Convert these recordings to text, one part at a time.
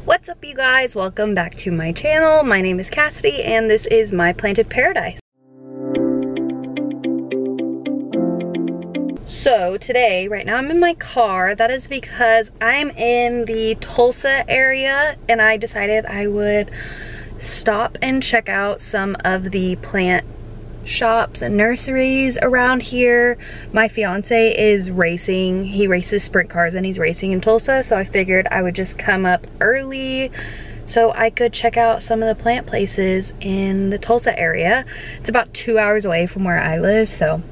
What's up, you guys? Welcome back to my channel. My name is Cassidy and this is my planted paradise. So today, right now I'm in my car. That is because I'm in the Tulsa area and I decided I would stop and check out some of the plant shops and nurseries around here. My fiance is racing. He races sprint cars and he's racing in Tulsa, so I figured I would just come up early so I could check out some of the plant places in the Tulsa area. It's about 2 hours away from where I live, so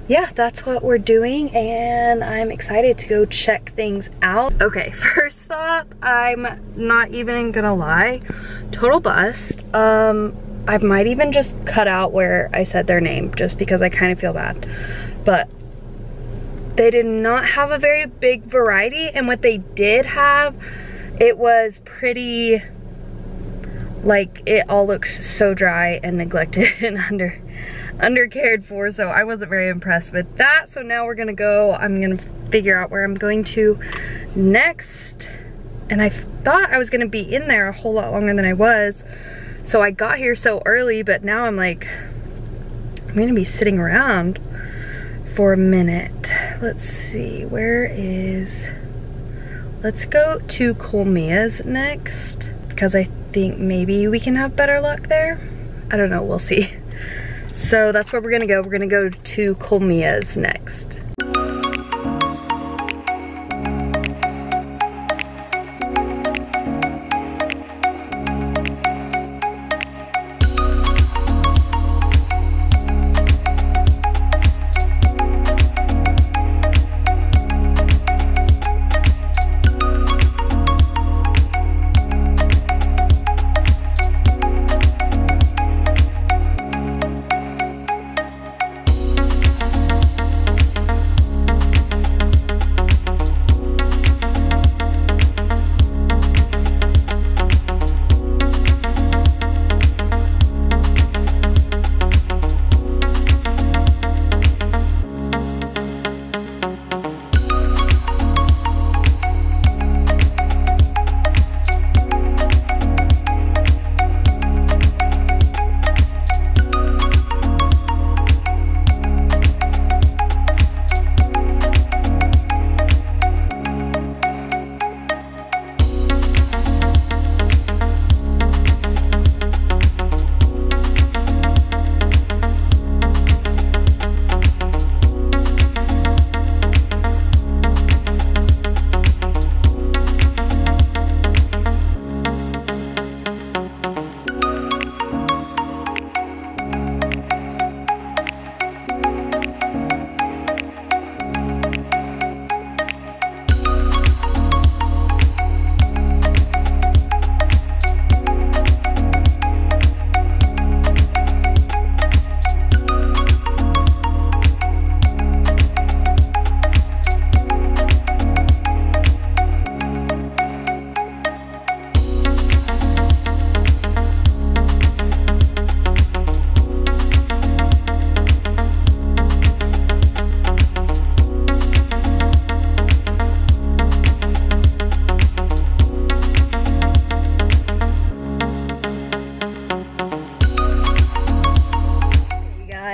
yeah, that's what we're doing and I'm excited to go check things out. Okay, first stop, I'm not even gonna lie, total bust. I might even just cut out where I said their name just because I kind of feel bad. But they did not have a very big variety, and what they did have, it was pretty, like, it all looks so dry and neglected and under cared for, so I wasn't very impressed with that. So now we're gonna go, I'm gonna figure out where I'm going to next. And I thought I was gonna be in there a whole lot longer than I was. So I got here so early, but now I'm like, I'm gonna be sitting around for a minute. Let's see, let's go to Cohlmia's next, because I think maybe we can have better luck there. I don't know, we'll see. So that's where we're gonna go. We're gonna go to Cohlmia's next.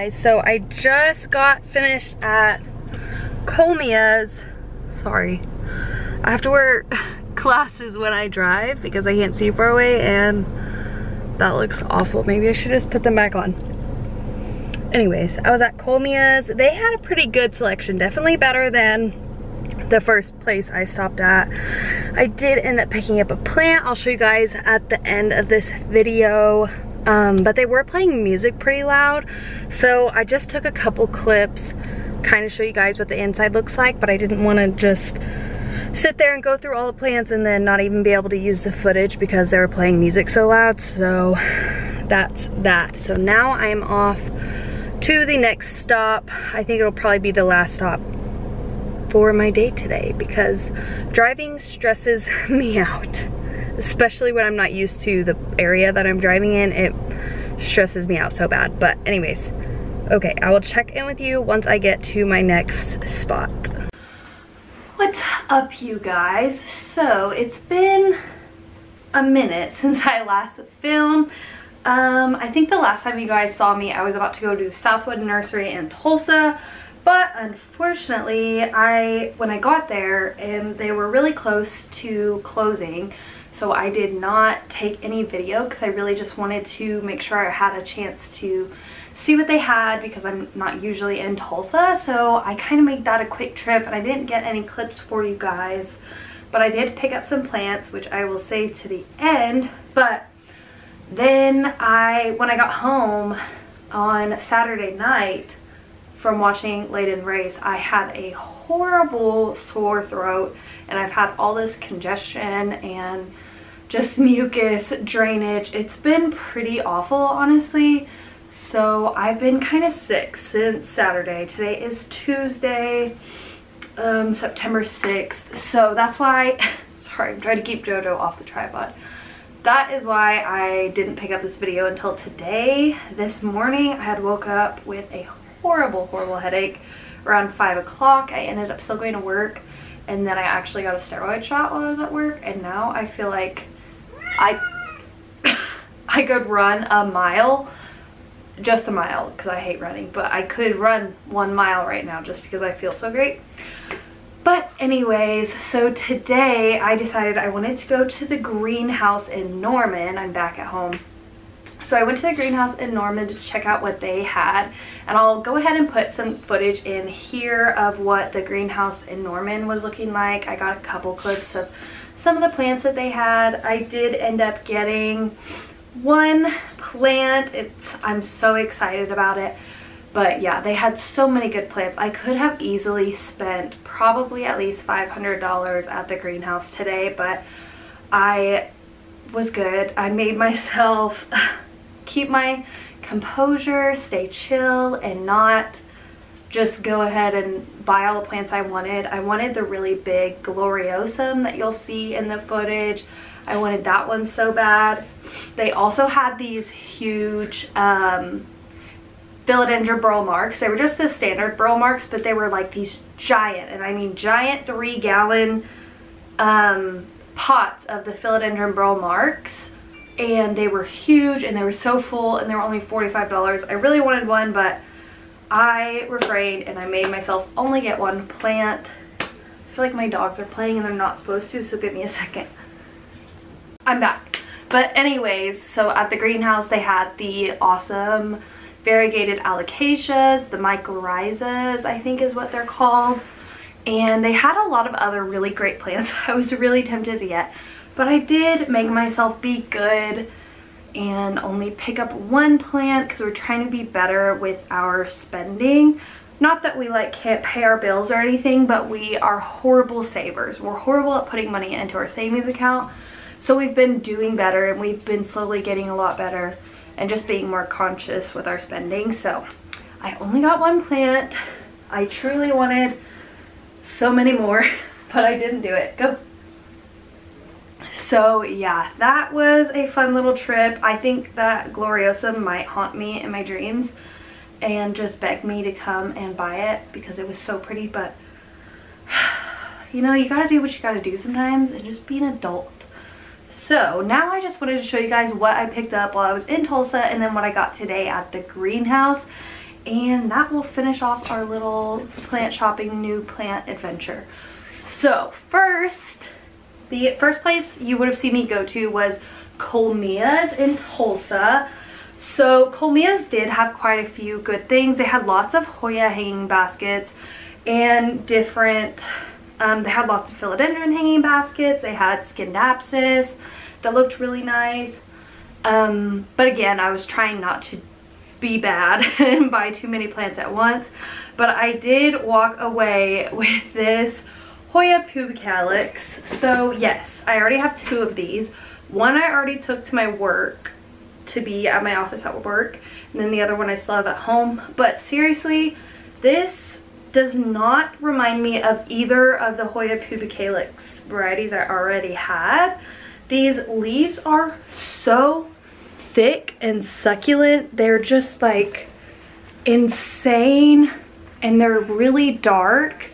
So I just got finished at Cohlmia's. Sorry, I have to wear glasses when I drive because I can't see far away and that looks awful. Maybe I should just put them back on. Anyways, I was at Cohlmia's. They had a pretty good selection, definitely better than the first place I stopped at. I did end up picking up a plant. I'll show you guys at the end of this video. But they were playing music pretty loud, so I just took a couple clips, kind of show you guys what the inside looks like, but I didn't want to just sit there and go through all the plants and then not even be able to use the footage because they were playing music so loud. So that's that. So now I'm off to the next stop. I think it'll probably be the last stop for my day today because driving stresses me out. Especially when I'm not used to the area that I'm driving in, it stresses me out so bad. But anyways, okay, I will check in with you once I get to my next spot. What's up, you guys? So it's been a minute since I last filmed. I think the last time you guys saw me, I was about to go to Southwood Nursery in Tulsa, but unfortunately, when I got there, they were really close to closing, so I did not take any video because I really just wanted to make sure I had a chance to see what they had because I'm not usually in Tulsa, so I kind of made that a quick trip and I didn't get any clips for you guys, but I did pick up some plants, which I will save to the end. But then when I got home on Saturday night from watching Layden race, I had a horrible sore throat and I've had all this congestion and just mucus drainage. It's been pretty awful, honestly. So I've been kind of sick since Saturday. Today is Tuesday, September 6th. So that's why, sorry, I'm trying to keep JoJo off the tripod. That is why I didn't pick up this video until today. This morning I had woke up with a horrible headache around 5 o'clock. I ended up still going to work, and then I actually got a steroid shot while I was at work, and now I feel like I could run a mile, just a mile, because I hate running, but I could run 1 mile right now just because I feel so great. But anyways, so today I decided I wanted to go to the greenhouse in Norman. I'm back at home. So I went to the greenhouse in Norman to check out what they had, and I'll go ahead and put some footage in here of what the greenhouse in Norman was looking like. I got a couple clips of some of the plants that they had. I did end up getting one plant. I'm so excited about it. But yeah, they had so many good plants. I could have easily spent probably at least $500 at the greenhouse today, but I was good. I made myself keep my composure, stay chill, and not just go ahead and buy all the plants I wanted. I wanted the really big Gloriosum that you'll see in the footage. I wanted that one so bad. They also had these huge Philodendron burl marks. They were just the standard burl marks, but they were like these giant, and I mean giant, 3-gallon pots of the Philodendron burl marks, and they were huge and they were so full, and they were only $45. I really wanted one, but I refrained and I made myself only get one plant. I feel like my dogs are playing and they're not supposed to, so give me a second. I'm back. But anyways, so at the greenhouse they had the awesome variegated alocasias, the mycorrhizas I think is what they're called, and they had a lot of other really great plants I was really tempted to get, but I did make myself be good and only pick up one plant because we're trying to be better with our spending. Not that we like can't pay our bills or anything, but we are horrible savers. We're horrible at putting money into our savings account, so we've been doing better and we've been slowly getting a lot better and just being more conscious with our spending. So I only got one plant. I truly wanted so many more, but I didn't do it. Go. So yeah, that was a fun little trip. I think that Gloriosum might haunt me in my dreams and just beg me to come and buy it because it was so pretty, but you know, you gotta do what you gotta do sometimes and just be an adult. So now I just wanted to show you guys what I picked up while I was in Tulsa and then what I got today at the greenhouse, and that will finish off our little plant shopping new plant adventure. So the first place you would have seen me go to was Cohlmia's in Tulsa. So Cohlmia's did have quite a few good things. They had lots of Hoya hanging baskets and different they had lots of philodendron hanging baskets. They had Scindapsus that looked really nice. But again, I was trying not to be bad and buy too many plants at once. But I did walk away with this Hoya pubicalix. So yes, I already have 2 of these. One I already took to my work to be at my office at work, and then the other one I still have at home. But seriously, this does not remind me of either of the Hoya pubicalix varieties I already had. These leaves are so thick and succulent. They're just like insane, and they're really dark,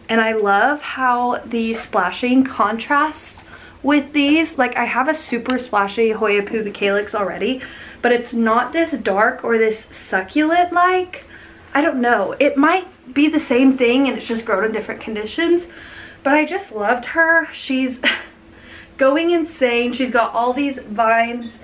and I love how the splashing contrasts with these. Like, I have a super splashy Hoya pubicalyx already, but it's not this dark or this succulent like. I don't know. It might be the same thing and it's just grown in different conditions, but I just loved her. She's going insane. She's got all these vines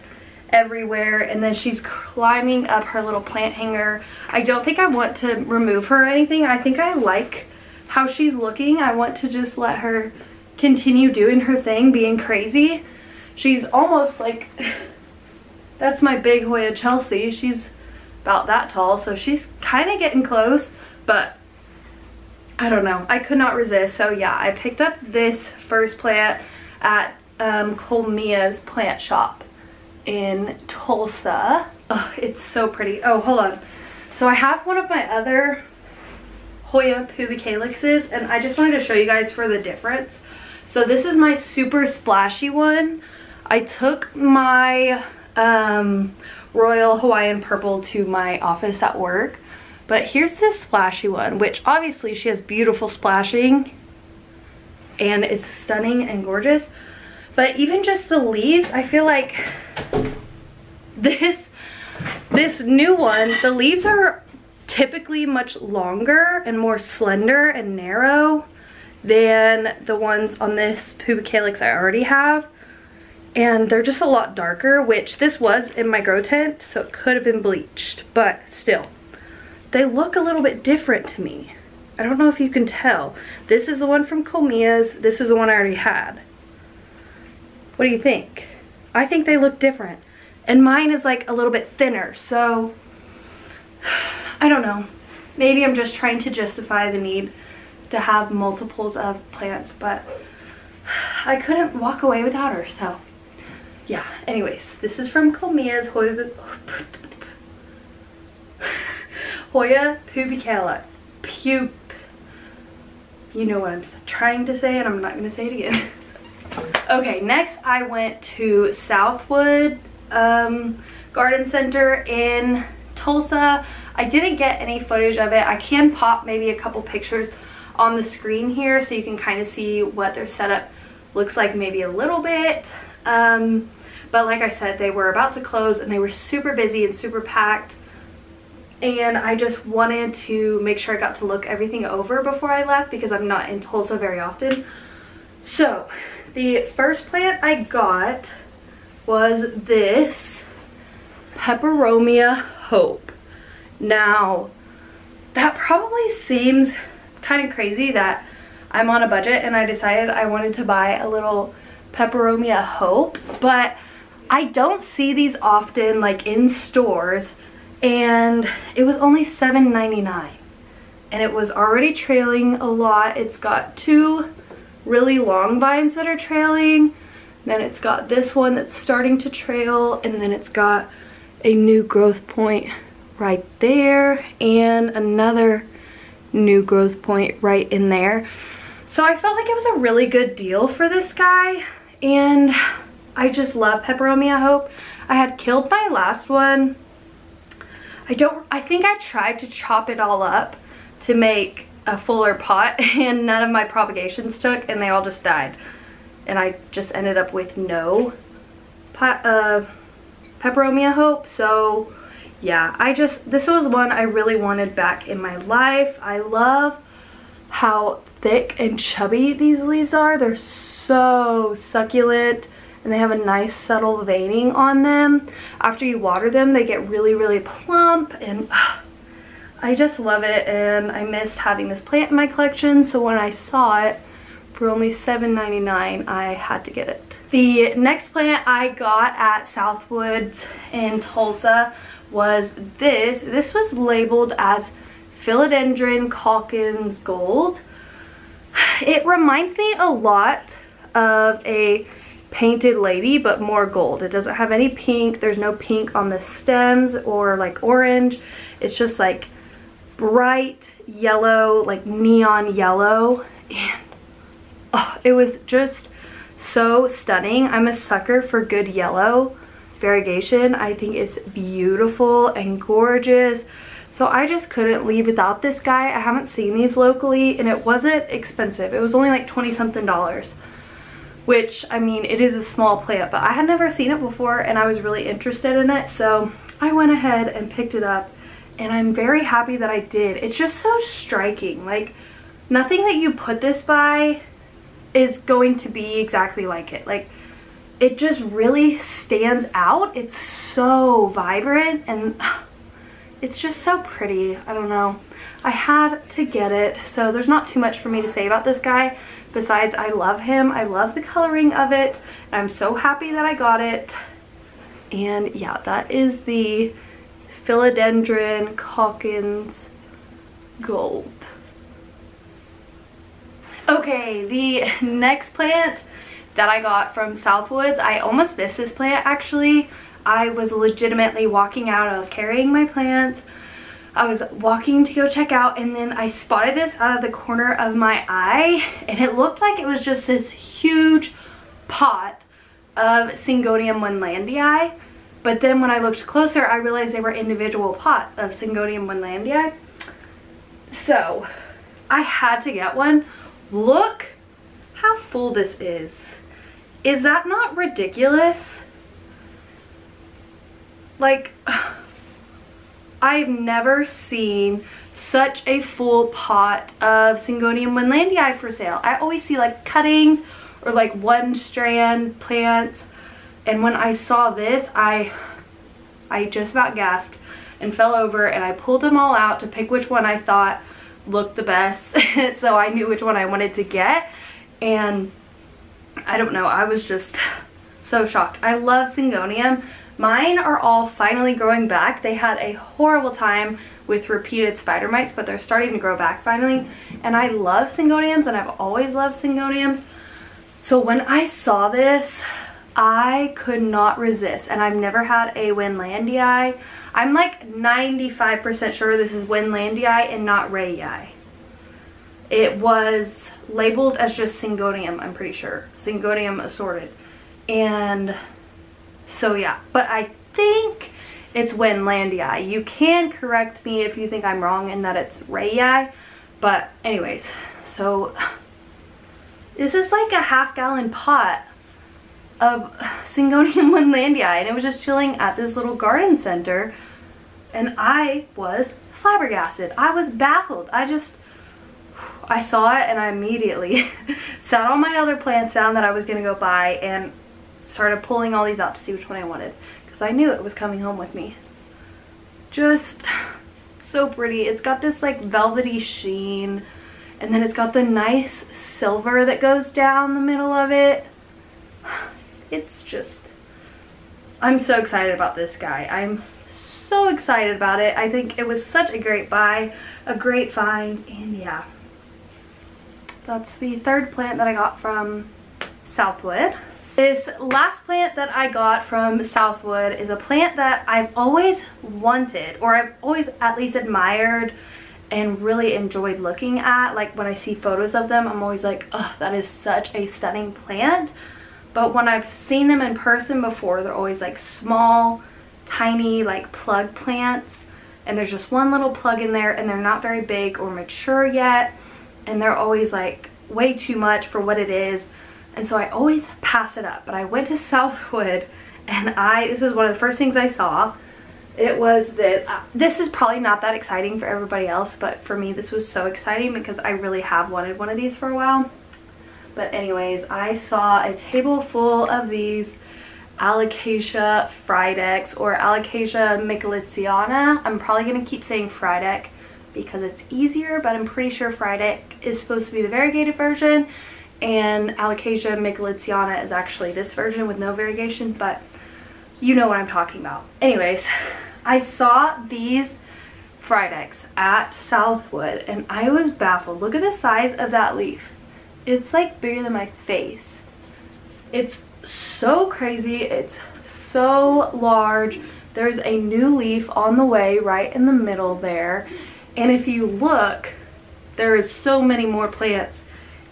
everywhere, and then she's climbing up her little plant hanger. I don't think I want to remove her or anything. I think I like how she's looking. I want to just let her continue doing her thing, being crazy. She's almost like, that's my big Hoya Chelsea. She's about that tall, so she's kind of getting close, but I don't know. I could not resist. So yeah, I picked up this first plant at Cohlmia's plant shop in Tulsa. Oh, it's so pretty. Oh, hold on. So I have one of my other Hoya pubicalyxes, and I just wanted to show you guys for the difference. So this is my super splashy one. I took my Royal Hawaiian Purple to my office at work, but here's this splashy one, which obviously she has beautiful splashing and it's stunning and gorgeous. But even just the leaves, I feel like this new one, the leaves are typically much longer and more slender and narrow than the ones on this pubicalyx I already have. And they're just a lot darker, which this was in my grow tent, so it could have been bleached, but still. They look a little bit different to me. I don't know if you can tell. This is the one from Cohlmia's. This is the one I already had. What do you think? I think they look different. And mine is like a little bit thinner, so I don't know. Maybe I'm just trying to justify the need to have multiples of plants, but I couldn't walk away without her, so yeah. Anyways, this is from Cohlmia's Hoya pubicalyx. You know what I'm trying to say, and I'm not going to say it again. Okay, next I went to Southwood Garden Center in Tulsa. I didn't get any footage of it. I can pop maybe a couple pictures on the screen here so you can kind of see what their setup looks like maybe a little bit. But like I said, they were about to close and they were super busy and super packed. And I just wanted to make sure I got to look everything over before I left because I'm not in Tulsa very often. So the first plant I got was this Peperomia Hope. Now, that probably seems kind of crazy that I'm on a budget and I decided I wanted to buy a little Peperomia Hope, but I don't see these often like in stores, and it was only $7.99 and it was already trailing a lot. It's got two really long vines that are trailing, then it's got this one that's starting to trail, and then it's got a new growth point right there and another new growth point right in there. So I felt like it was a really good deal for this guy, and I just love Peperomia Hope. I had killed my last one. I think I tried to chop it all up to make a fuller pot, and none of my propagations took and they all just died. And I just ended up with no Peperomia Hope. So yeah, this was one I really wanted back in my life. I love how thick and chubby these leaves are. They're so succulent and they have a nice subtle veining on them. After you water them, they get really, really plump, and I just love it, and I missed having this plant in my collection, so when I saw it for only $7.99, I had to get it. The next plant I got at Southwoods in Tulsa was this. This was labeled as Philodendron Calkins Gold. It reminds me a lot of a painted lady, but more gold. It doesn't have any pink. There's no pink on the stems or like orange. It's just like bright yellow, like neon yellow, and oh, it was just so stunning. I'm a sucker for good yellow variegation. I think it's beautiful and gorgeous, so I just couldn't leave without this guy. I haven't seen these locally, and it wasn't expensive. It was only like 20 something dollars. which, I mean, it is a small plant, but I had never seen it before and I was really interested in it, so I went ahead and picked it up, and I'm very happy that I did. It's just so striking. Like, nothing that you put this by is going to be exactly like it. Like, it just really stands out. It's so vibrant and it's just so pretty. I don't know. I had to get it, so there's not too much for me to say about this guy besides I love him. I love the coloring of it. I'm so happy that I got it. And yeah, that is the Philodendron Calkins Gold. Okay, the next plant that I got from Southwoods, I almost missed this plant actually. I was legitimately walking out, I was carrying my plants, I was walking to go check out, and then I spotted this out of the corner of my eye, and it looked like it was just this huge pot of Syngonium winlandii. But then when I looked closer, I realized they were individual pots of Syngonium winlandii. So I had to get one. Look how full this is. Is that not ridiculous? Like, I've never seen such a full pot of Syngonium winlandii for sale. I always see like cuttings or like one strand plants. And when I saw this, I just about gasped and fell over, and I pulled them all out to pick which one I thought looked the best. So I knew which one I wanted to get, and I don't know, I was just so shocked. I love Syngonium. Mine are all finally growing back. They had a horrible time with repeated spider mites, but they're starting to grow back finally. And I love Syngoniums, and I've always loved Syngoniums. So when I saw this, I could not resist, and I've never had a winlandii. I'm like 95% sure this is winlandii and not rayi. It was labeled as just Syngonium, I'm pretty sure. Syngonium assorted. And so yeah, but I think it's winlandii. You can correct me if you think I'm wrong and that it's rayi. But anyways, so this is like a half-gallon pot of Syngonium winlandii, and it was just chilling at this little garden center, and I was flabbergasted. I was baffled. I saw it and I immediately sat all my other plants down that I was gonna go buy and started pulling all these out to see which one I wanted, because I knew it was coming home with me. Just so pretty. It's got this like velvety sheen, and then it's got the nice silver that goes down the middle of it. It's just, I'm so excited about this guy. I'm so excited about it. I think it was such a great buy, a great find, and yeah. That's the third plant that I got from Southwood. This last plant that I got from Southwood is a plant that I've always wanted, or I've always at least admired and really enjoyed looking at. Like when I see photos of them, I'm always like, oh, that is such a stunning plant. But when I've seen them in person before, they're always like small, tiny, like plug plants. And there's just one little plug in there, and they're not very big or mature yet. And they're always like way too much for what it is. And so I always pass it up. But I went to Southwood, and this was one of the first things I saw. It was that, this is probably not that exciting for everybody else, but for me this was so exciting because I really have wanted one of these for a while. But anyways, I saw a table full of these Alocasia Friedex, or Alocasia michelitziana. I'm probably going to keep saying Friedex because it's easier, but I'm pretty sure Friedex is supposed to be the variegated version, and Alocasia michelitziana is actually this version with no variegation, but you know what I'm talking about. Anyways, I saw these Friedex at Southwood, and I was baffled. Look at the size of that leaf. It's like bigger than my face. It's so crazy. It's so large. There's a new leaf on the way right in the middle there. And if you look, there is so many more plants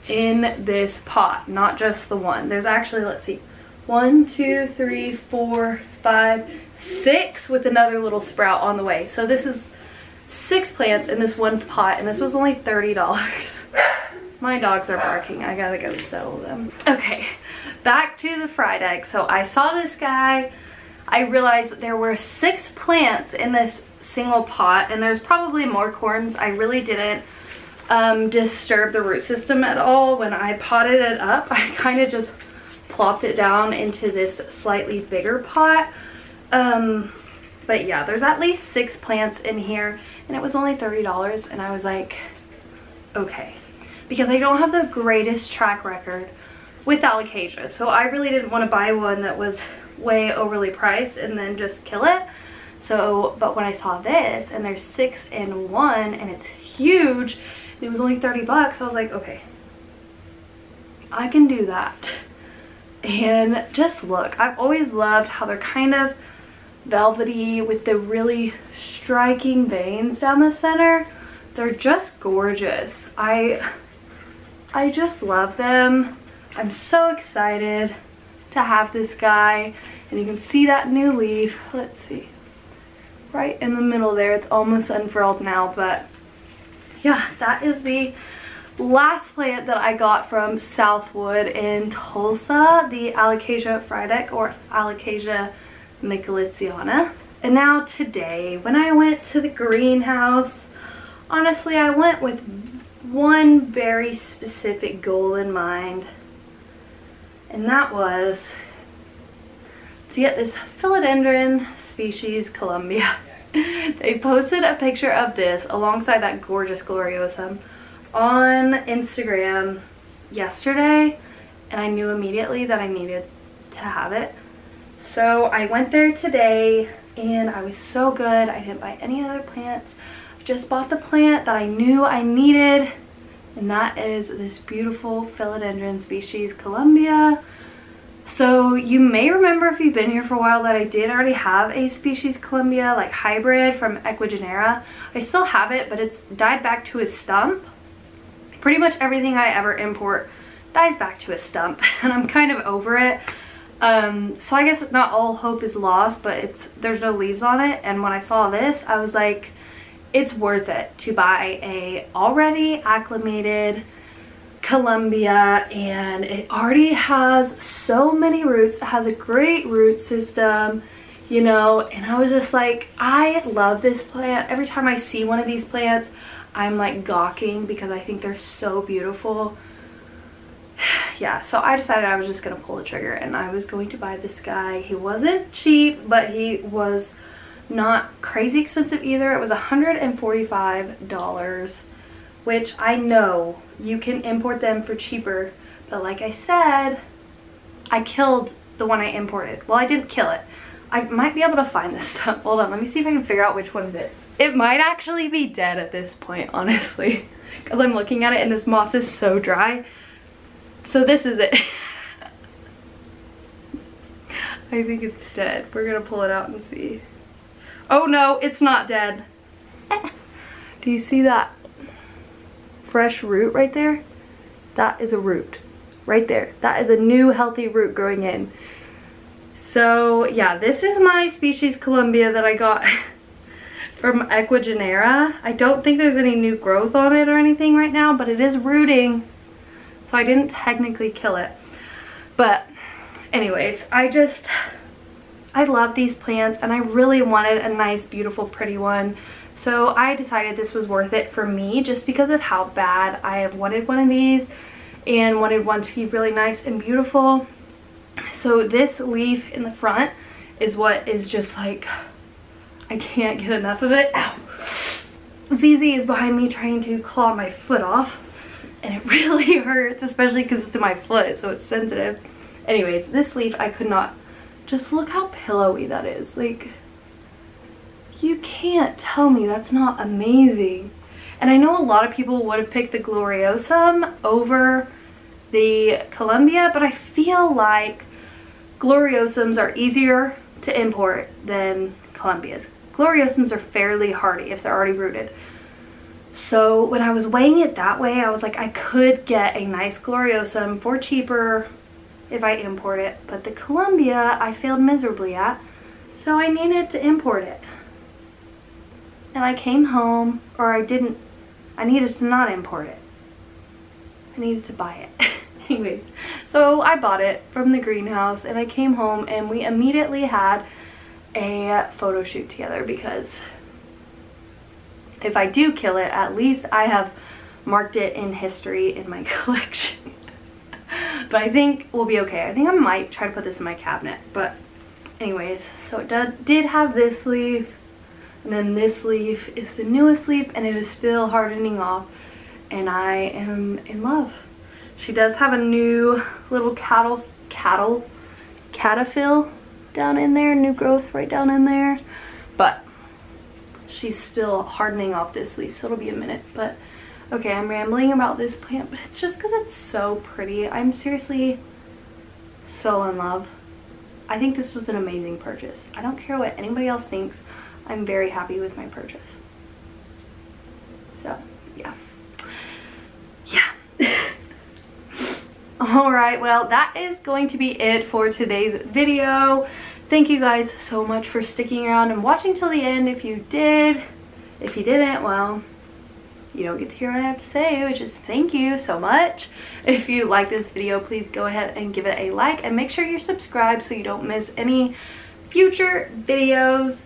in this pot, not just the one. There's actually, let's see, 1, 2, 3, 4, 5, 6 with another little sprout on the way. So this is 6 plants in this one pot, and this was only $30. My dogs are barking. I gotta go settle them. Okay, back to the Friedex. So I saw this guy. I realized that there were 6 plants in this single pot, and there's probably more corms. I really didn't disturb the root system at all when I potted it up. I kind of just plopped it down into this slightly bigger pot. But yeah, there's at least 6 plants in here, and it was only $30, and I was like, okay. Because I don't have the greatest track record with Alocasia, so I really didn't want to buy one that was way overly priced and then just kill it. So, but when I saw this, and there's 6 in 1, and it's huge, it was only 30 bucks, I was like, okay, I can do that. And just look, I've always loved how they're kind of velvety with the really striking veins down the center. They're just gorgeous. I just love them. I'm so excited to have this guy, and you can see that new leaf. Let's see, right in the middle there. It's almost unfurled now, but yeah, that is the last plant that I got from Southwood in Tulsa, the Alocasia Friedex or Alocasia Michelitziana. And now today, when I went to the greenhouse, honestly, I went with one very specific goal in mind, and that was to get this Philodendron species Colombia. They posted a picture of this alongside that gorgeous Gloriosum on Instagram yesterday, and I knew immediately that I needed to have it. So I went there today, and I was so good. I didn't buy any other plants. I just bought the plant that I knew I needed, and that is this beautiful Philodendron species Colombia. So you may remember, if you've been here for a while, that I did already have a species Colombia, like hybrid from Equigenera. I still have it, but it's died back to a stump. Pretty much everything I ever import dies back to a stump, and I'm kind of over it. So I guess not all hope is lost, but there's no leaves on it. And when I saw this, I was like, it's worth it to buy a already acclimated Colombia, and it already has so many roots. It has a great root system, you know, and I was just like, I love this plant. Every time I see one of these plants, I'm like gawking because I think they're so beautiful. Yeah, so I decided I was just gonna pull the trigger, and I was going to buy this guy. He wasn't cheap, but he was not crazy expensive either. It was $145, which I know you can import them for cheaper, but like I said, I killed the one I imported. Well, I didn't kill it. I might be able to find this stuff. Hold on, let me see if I can figure out which one it is. It might actually be dead at this point, honestly, because I'm looking at it and this moss is so dry. So this is it. I think it's dead. We're gonna pull it out and see. Oh no, it's not dead. Do you see that fresh root right there? That is a root right there. That is a new healthy root growing in. So yeah, this is my species Colombia that I got from Equigenera. I don't think there's any new growth on it or anything right now, but it is rooting. So I didn't technically kill it. But anyways, I love these plants, and I really wanted a nice, beautiful, pretty one. So I decided this was worth it for me, just because of how bad I have wanted one of these and wanted one to be really nice and beautiful. So this leaf in the front is what is just like, I can't get enough of it. Ow. ZZ is behind me trying to claw my foot off, and it really hurts, especially because it's in my foot, so it's sensitive. Anyways, this leaf I could not, just look how pillowy that is. Like, you can't tell me that's not amazing. And I know a lot of people would have picked the Gloriosum over the Colombia, but I feel like Gloriosums are easier to import than Columbias. Gloriosums are fairly hardy if they're already rooted. So when I was weighing it that way, I was like, I could get a nice Gloriosum for cheaper if I import it, but the Colombia I failed miserably at, so I needed to import it. And I came home, or I needed to not import it. I needed to buy it. Anyways, so I bought it from the greenhouse and I came home and we immediately had a photo shoot together, because if I do kill it, at least I have marked it in history in my collection. But I think we'll be okay. I think I might try to put this in my cabinet. But anyways, so it did have this leaf, and then this leaf is the newest leaf, and it is still hardening off, and I am in love. She does have a new little caterpillar down in there, new growth right down in there, but she's still hardening off this leaf, so it'll be a minute. But okay, I'm rambling about this plant, but it's just because it's so pretty. I'm seriously so in love. I think this was an amazing purchase. I don't care what anybody else thinks. I'm very happy with my purchase. So, yeah. Yeah. Alright, well, that is going to be it for today's video. Thank you guys so much for sticking around and watching till the end. If you did, if you didn't, well, you don't get to hear what I have to say, which is thank you so much. If you like this video, please go ahead and give it a like, and make sure you're subscribed so you don't miss any future videos.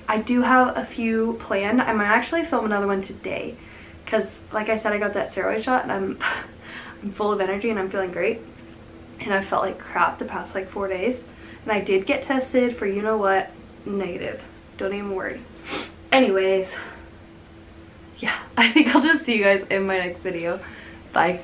I do have a few planned. I might actually film another one today, because like I said, I got that steroid shot and I'm full of energy and I'm feeling great, and I felt like crap the past like 4 days, and I did get tested for, you know what, negative. Don't even worry. Anyways, yeah, I think I'll just see you guys in my next video. Bye.